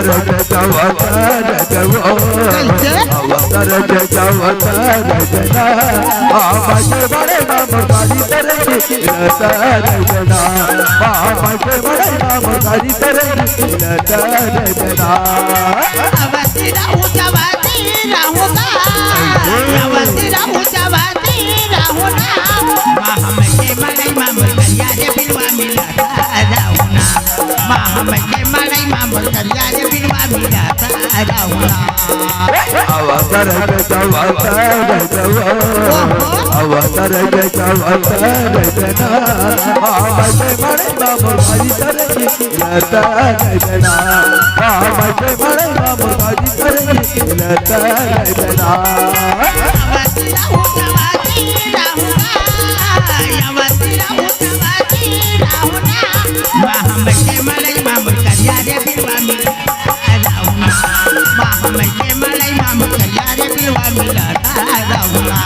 अवतार अवतार जना बाबा बड़े नामधारी तरंगी जना बाबा बड़े नामधारी तरंगी जना अवती रहूं जवाती रहूंगा अवती रहूं जवाती रहूंगा हमके मड़ई मामूल करिया रे बिलवा मिलता रहूंगा हमके मड़ई मामूल करिया रे बिलवा मिलता रहूंगा अवतार अवतार जना बाबा बड़े नामधारी तरंगी जना बाबा बड़े नामधारी तरंगी जना अवती रहूं जवाती रहूंगा अवती रहूं जवाती रहूंगा हमके मड़ई मामूल करिया रे बिलवा मिलता रहूंगा हमके मड़ई मामूल करिया रे बिलवा मिलता रहूंगा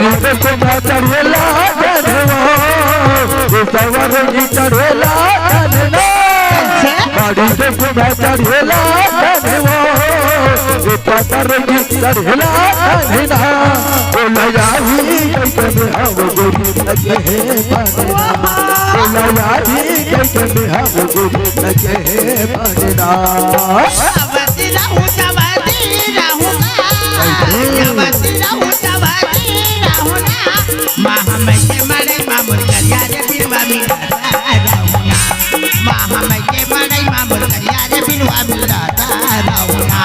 चढ़ेला सवरंगी चढ़ेला बाड़ी से खुदा चढ़ेला पतरंगी चढ़ेला लयाही कैसे में हम गोरी लगे लयाही कैसे में हम गोरी लगे बनना अवती रहूं जवाती रहूंगा अवती रहूं जवाती रहूंगा हमके मड़ई मामूल करिया रे बिलवा मिलता रहूंगा हमके मड़ई मामूल करिया रे बिलवा मिलता रहूंगा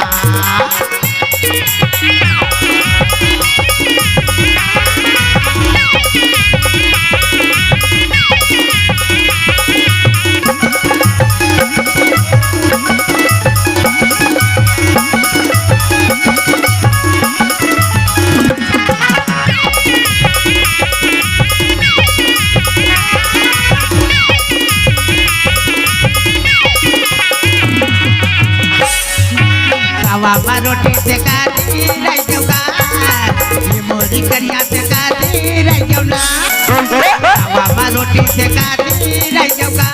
बाबा रोटी से काटी रह जाऊंगा ये मोरी करिया से काटी रह जाऊंगा बाबा रोटी से काटी रह जाऊंगा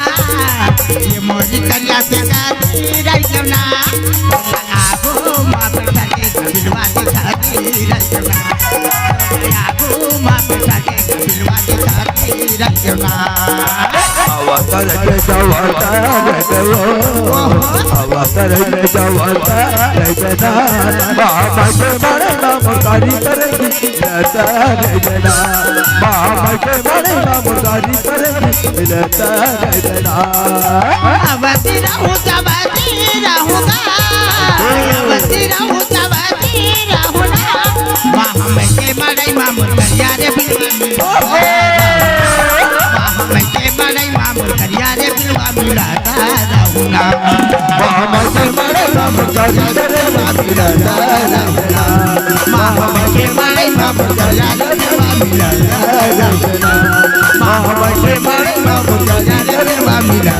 ये मोरी करिया से काटी रह जाऊंगा आगो माँ पिता के बिलवा के खाती रह जाऊंगा आगो माँ पिता के बिलवा के खाती रह जाऊंगा अवतार जना बाबा के बड़े नामधारी तरंगी जना बाबा के बड़े नामधारी तरंगी जना अवती रहूं जवाती रहूंगा अवती रहूं जवाती रहूंगा हमके मड़ई मामूल करिया रे बिलवा हमके मड़ई मामूल करिया रे बिलवा मिलता रहूंगा हमके बड़े नामधारी तरंगी हमके मड़ई मामूल करिया रे बिलवा मिलता हमके बड़े नामधारी रहूंगा